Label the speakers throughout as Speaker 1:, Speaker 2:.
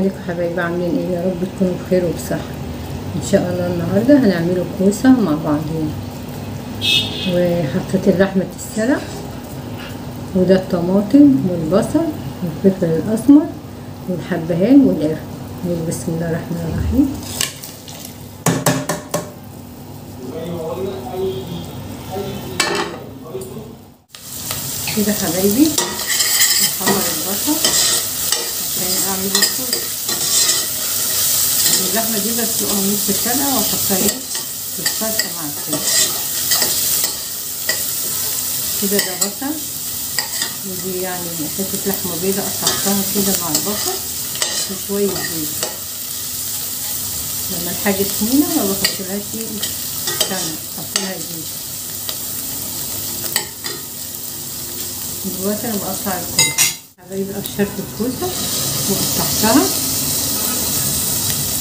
Speaker 1: ازيكم حبايبي عاملين ايه؟ يا رب تكونوا بخير وبصحة ان شاء الله. النهارده هنعمله كوسه مع بعضين، وحطيت اللحمه تتسلق، وده الطماطم والبصل والفلفل الاسمر والحبهان والقرفة. بسم الله الرحمن الرحيم. كده حبايبي نحمر البصل عشان اعمل الكوسه. اللحمه دي بسلقها نص سلقه واحطها في الصلصه مع الكوسه. كده ده بصل، ودي يعني حته لحمه بيضه قطعتها كده مع البصل وشويه زيت. لما الحاجه سمينه ما بحطلهاش سمنه، بحطلها زيت. دلوقتي انا بقطع الكوسه حبايبي. قشرت الكوسه وقطعتها،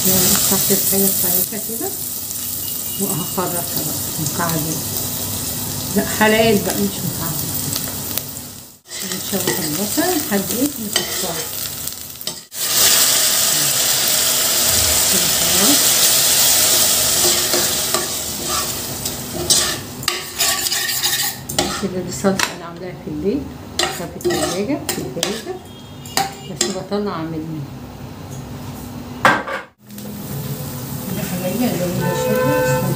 Speaker 1: يعني قطعت الحاجه بتاعتها كده وهخرطها بقى مكعبات، لا حلقات بقى مش مكعبات. نشوح البصل لحد ايه نقطعه كده خلاص. كده دي صلصه انا عاملاها في البيت، حطها في التلاجة في الفريزر، بس بطلع اعمل منها. كده حبايبي ازودها شويه.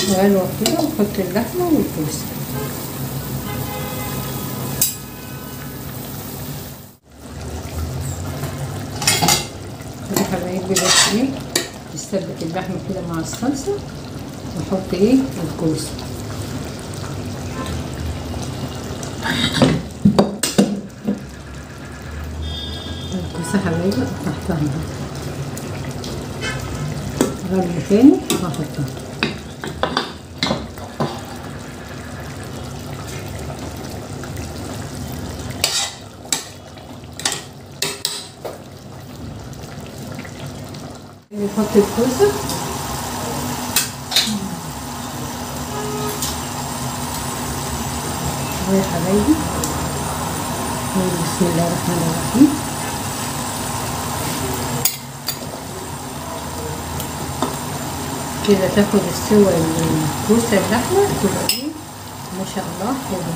Speaker 1: وألوى كده واحط اللحمة والكوسة. كده حبايبي بس ايه نثبت اللحمة كده مع الصلصة واحط ايه الكوسة. الكوسة حبايبي قطعتها غلي تاني واحطها. نحط الكوسة يا حبايبي. بسم الله الرحمن الرحيم. كده تاخد السوى الكوسة اللحمة تبقى ايه ما شاء الله حلوة،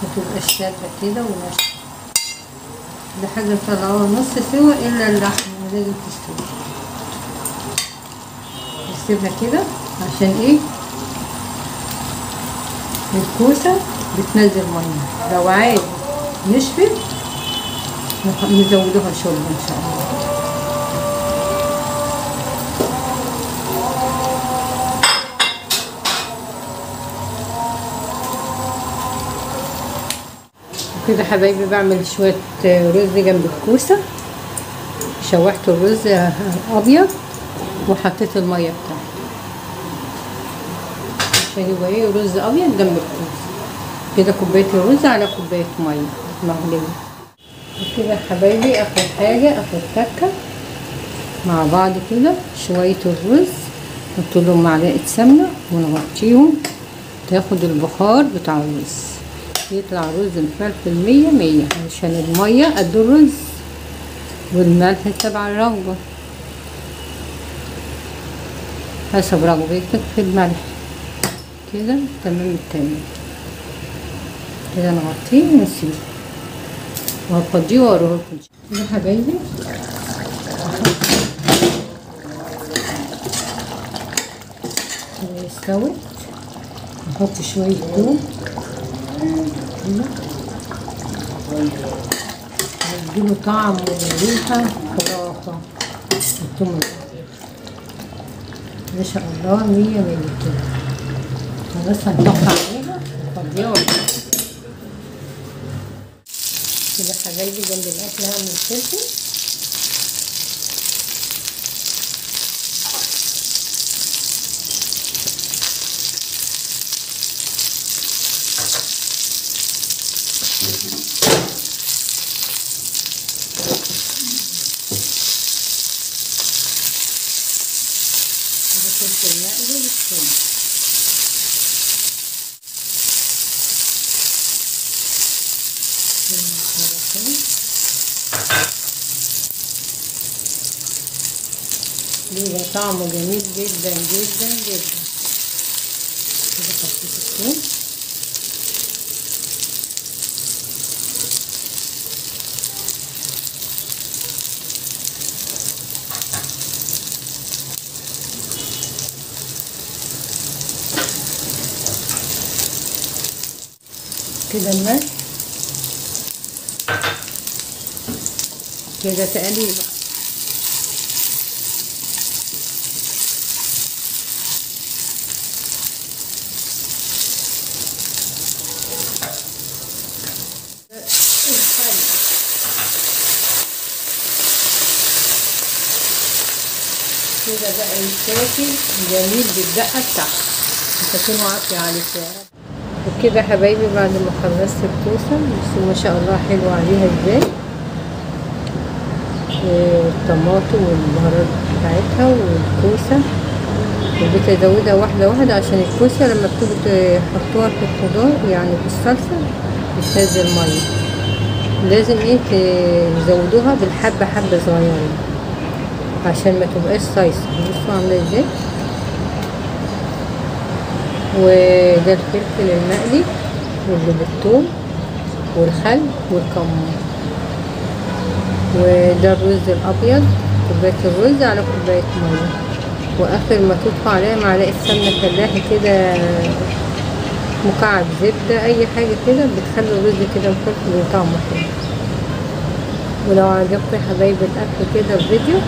Speaker 1: متبقاش شادة كده وناشفة. لحاجة طالعة نص سوا الا اللحمة لازم تستوي. نسيبها كده عشان ايه الكوسة بتنزل مية. لو عايز نشفت نزودوها شوربة ان شاء الله. كده حبايبي بعمل شوية رز جنب الكوسة. شوحت الرز ابيض وحطيت المية بتاعته عشان يبقى ايه رز ابيض جنب الكوسة. كده كوباية الرز على كوباية مية مغلية. وكده حبايبي اخر حاجة اخر تكة مع بعض كده شوية الرز نحط لهم معلقة سمنة ونغطيهم تاخد البخار بتاع الرز، يطلع رز مفلفل 100 عشان المية قد الرز والملح تبع الرغبة حسب رغبتك في الملح. كده تمام التمام. كده نغطيه ونسيبه وهفضيه واوريه لكم. كده حبايبي كده استوت. نحط شوية توم كده هيديله طعم وريحة خرافة. التوم ما شاء الله 100 كده. خلاص هنطفي عليها نفضيها كده حبايبي. جنب الاكل هعمل فلفل بيبقى طعمه جميل جدا جدا جدا. كده حطيت الثوم كده، الملح كده تقليبه. كده بقى يتاكل جميل بالدقة بتاعته. تكونوا عافية عليك يا رب. وكده حبايبي بعد ما خلصت الكوسة، بصوا ما شاء الله حلو عليها ازاي، الطماطم والبهارات بتاعتها والكوسة. بديت ازودها واحدة واحدة عشان الكوسة لما بتيجوا تحطوها في الخضار يعني في الصلصة بتنزل مية، لازم تزودوها بالحبة حبة صغيرين عشان ما تبقاش صيصة. بصوا عاملة ازاي. وده الفلفل المقلي واللي بالثوم والخل والكمون. وده الرز الابيض، كوبايه الرز على كوبايه ميه. واخر ما تضيفوا عليها معلقه سمنه فلاحي كده، مكعب زبده، اي حاجه كده بتخلي الرز كده مفلفل وطعمه حلو. ولو عجبكم يا حبايبي الاكل كده الفيديو،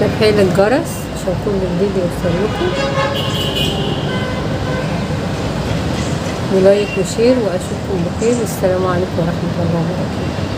Speaker 1: تفعيل الجرس عشان كل جديد يوصلكم، ولايك وشير، واشوفكم بخير. والسلام عليكم ورحمه الله وبركاته.